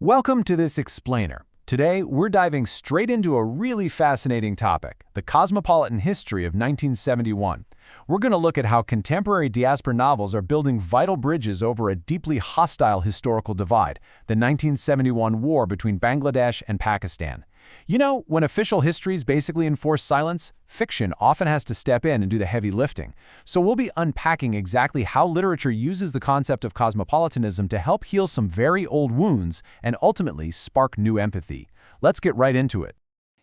Welcome to this explainer. Today, we're diving straight into a really fascinating topic, the Cosmopolitan History of 1971. We're going to look at how contemporary diaspora novels are building vital bridges over a deeply hostile historical divide, the 1971 war between Bangladesh and Pakistan. You know, when official histories basically enforce silence, fiction often has to step in and do the heavy lifting. So we'll be unpacking exactly how literature uses the concept of cosmopolitanism to help heal some very old wounds and ultimately spark new empathy. Let's get right into it.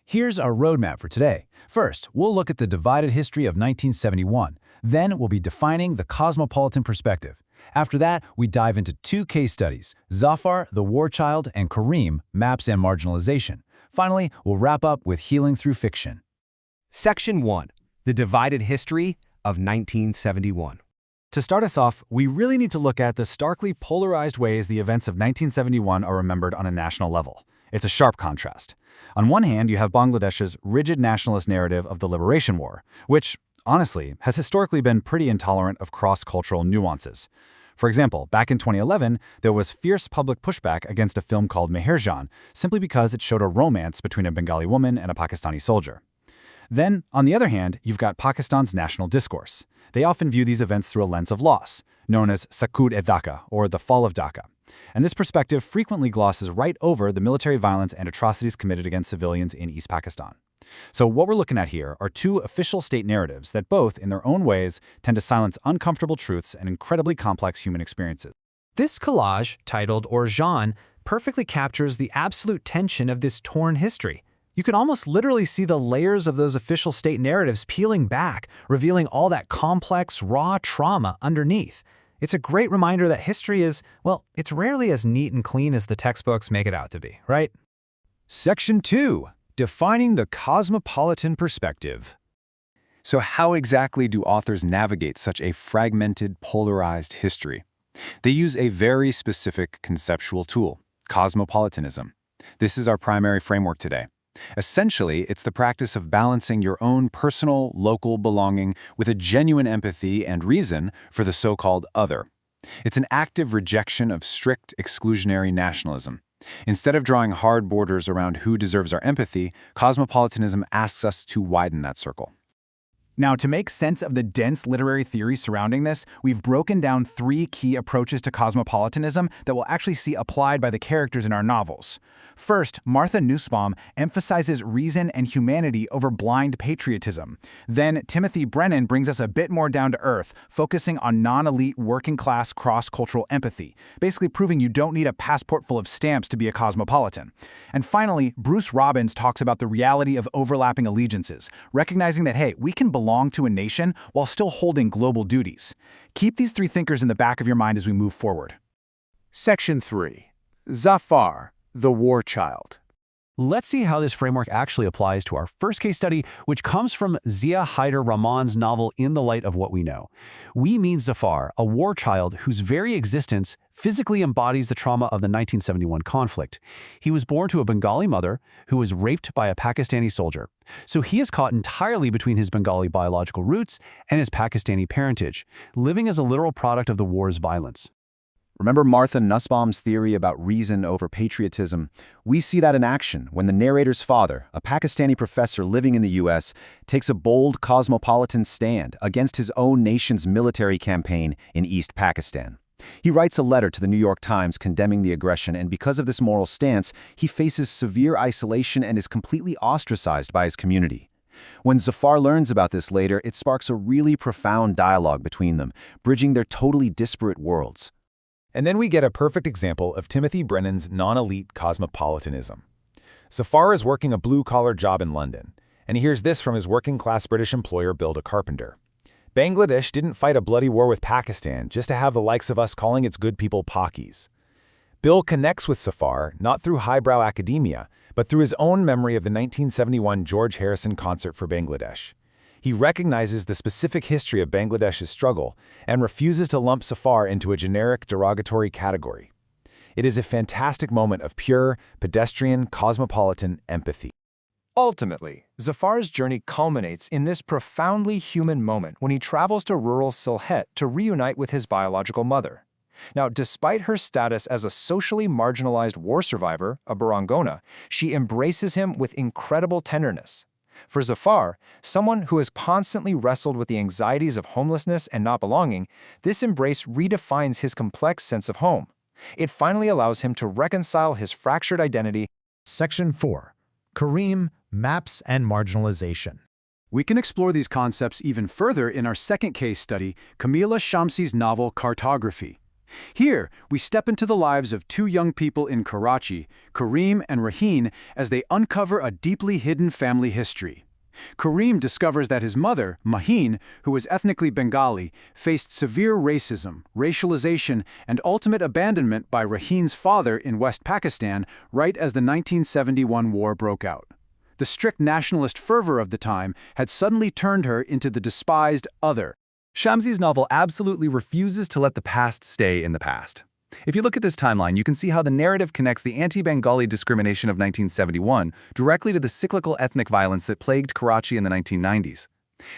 Here's our roadmap for today. First, we'll look at the divided history of 1971. Then we'll be defining the cosmopolitan perspective. After that, we dive into two case studies, Zafar, the War Child, and Kareem, Maps and Marginalization. Finally, we'll wrap up with healing through fiction. Section 1. The Divided History of 1971. To start us off, we really need to look at the starkly polarized ways the events of 1971 are remembered on a national level. It's a sharp contrast. On one hand, you have Bangladesh's rigid nationalist narrative of the Liberation War, which, honestly, has historically been pretty intolerant of cross-cultural nuances. For example, back in 2011, there was fierce public pushback against a film called Meherjan, simply because it showed a romance between a Bengali woman and a Pakistani soldier. Then, on the other hand, you've got Pakistan's national discourse. They often view these events through a lens of loss, known as Sakud-e-Dhaka, or the fall of Dhaka. And this perspective frequently glosses right over the military violence and atrocities committed against civilians in East Pakistan. So what we're looking at here are two official state narratives that both, in their own ways, tend to silence uncomfortable truths and incredibly complex human experiences. This collage, titled Orjan, perfectly captures the absolute tension of this torn history. You can almost literally see the layers of those official state narratives peeling back, revealing all that complex, raw trauma underneath. It's a great reminder that history is, well, it's rarely as neat and clean as the textbooks make it out to be, right? Section 2. Defining the cosmopolitan perspective. So how exactly do authors navigate such a fragmented, polarized history? They use a very specific conceptual tool, cosmopolitanism. This is our primary framework today. Essentially, it's the practice of balancing your own personal, local belonging with a genuine empathy and reason for the so-called other. It's an active rejection of strict, exclusionary nationalism. Instead of drawing hard borders around who deserves our empathy, cosmopolitanism asks us to widen that circle. Now, to make sense of the dense literary theory surrounding this, we've broken down three key approaches to cosmopolitanism that we'll actually see applied by the characters in our novels. First, Martha Nussbaum emphasizes reason and humanity over blind patriotism. Then, Timothy Brennan brings us a bit more down to earth, focusing on non-elite working-class cross-cultural empathy, basically proving you don't need a passport full of stamps to be a cosmopolitan. And finally, Bruce Robbins talks about the reality of overlapping allegiances, recognizing that, hey, we can belong to a nation while still holding global duties. Keep these three thinkers in the back of your mind as we move forward. Section 3. Zafar, the War Child. Let's see how this framework actually applies to our first case study, which comes from Zia Haider Rahman's novel In the Light of What We Know. We meet Zafar, a war child whose very existence physically embodies the trauma of the 1971 conflict. He was born to a Bengali mother who was raped by a Pakistani soldier. So he is caught entirely between his Bengali biological roots and his Pakistani parentage, living as a literal product of the war's violence. Remember Martha Nussbaum's theory about reason over patriotism? We see that in action when the narrator's father, a Pakistani professor living in the U.S., takes a bold cosmopolitan stand against his own nation's military campaign in East Pakistan. He writes a letter to the New York Times condemning the aggression, and because of this moral stance, he faces severe isolation and is completely ostracized by his community. When Zafar learns about this later, it sparks a really profound dialogue between them, bridging their totally disparate worlds. And then we get a perfect example of Timothy Brennan's non-elite cosmopolitanism. Zafar is working a blue-collar job in London, and he hears this from his working-class British employer Bill, a carpenter. Bangladesh didn't fight a bloody war with Pakistan just to have the likes of us calling its good people Pakis. Bill connects with Zafar not through highbrow academia, but through his own memory of the 1971 George Harrison concert for Bangladesh. He recognizes the specific history of Bangladesh's struggle and refuses to lump Zafar into a generic derogatory category. It is a fantastic moment of pure, pedestrian, cosmopolitan empathy. Ultimately, Zafar's journey culminates in this profoundly human moment when he travels to rural Sylhet to reunite with his biological mother. Now, despite her status as a socially marginalized war survivor, a Barangona, she embraces him with incredible tenderness. For Zafar, someone who has constantly wrestled with the anxieties of homelessness and not belonging, this embrace redefines his complex sense of home. It finally allows him to reconcile his fractured identity. Section 4. Karim, Maps and Marginalization. We can explore these concepts even further in our second case study, Camila Shamsi's novel Cartography. Here, we step into the lives of two young people in Karachi, Karim and Raheen, as they uncover a deeply hidden family history. Karim discovers that his mother, Maheen, who was ethnically Bengali, faced severe racism, racialization, and ultimate abandonment by Raheen's father in West Pakistan right as the 1971 war broke out. The strict nationalist fervor of the time had suddenly turned her into the despised other. Shamsi's novel absolutely refuses to let the past stay in the past. If you look at this timeline, you can see how the narrative connects the anti-Bengali discrimination of 1971 directly to the cyclical ethnic violence that plagued Karachi in the 1990s.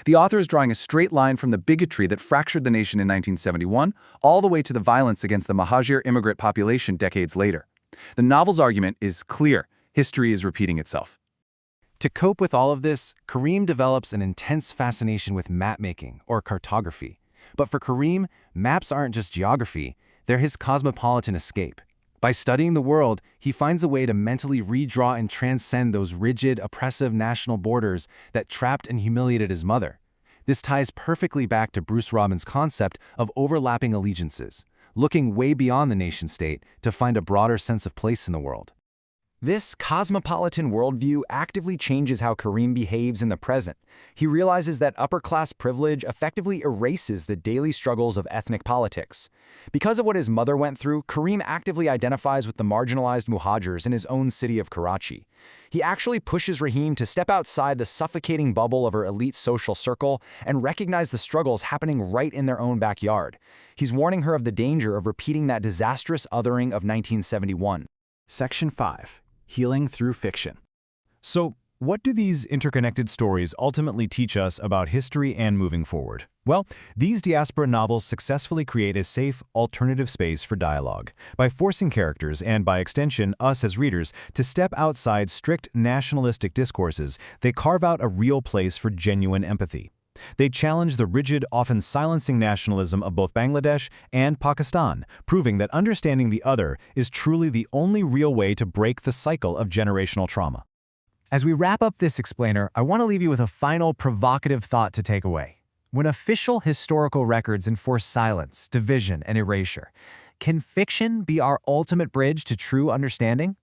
The author is drawing a straight line from the bigotry that fractured the nation in 1971 all the way to the violence against the Mahajir immigrant population decades later. The novel's argument is clear: history is repeating itself. To cope with all of this, Karim develops an intense fascination with map-making, or cartography. But for Karim, maps aren't just geography, they're his cosmopolitan escape. By studying the world, he finds a way to mentally redraw and transcend those rigid, oppressive national borders that trapped and humiliated his mother. This ties perfectly back to Bruce Robbins' concept of overlapping allegiances, looking way beyond the nation-state to find a broader sense of place in the world. This cosmopolitan worldview actively changes how Karim behaves in the present. He realizes that upper-class privilege effectively erases the daily struggles of ethnic politics. Because of what his mother went through, Karim actively identifies with the marginalized Muhajirs in his own city of Karachi. He actually pushes Raheen to step outside the suffocating bubble of her elite social circle and recognize the struggles happening right in their own backyard. He's warning her of the danger of repeating that disastrous othering of 1971. Section 5. Healing through fiction. So, what do these interconnected stories ultimately teach us about history and moving forward? Well, these diaspora novels successfully create a safe, alternative space for dialogue by forcing characters, and by extension, us as readers, to step outside strict nationalistic discourses. They carve out a real place for genuine empathy. They challenge the rigid, often silencing nationalism of both Bangladesh and Pakistan, proving that understanding the other is truly the only real way to break the cycle of generational trauma. As we wrap up this explainer, I want to leave you with a final provocative thought to take away. When official historical records enforce silence, division, and erasure, can fiction be our ultimate bridge to true understanding?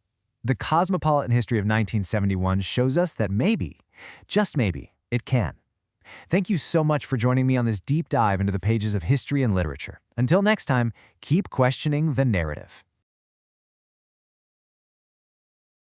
The Cosmopolitan History of 1971 shows us that maybe, just maybe, it can. Thank you so much for joining me on this deep dive into the pages of history and literature. Until next time, keep questioning the narrative.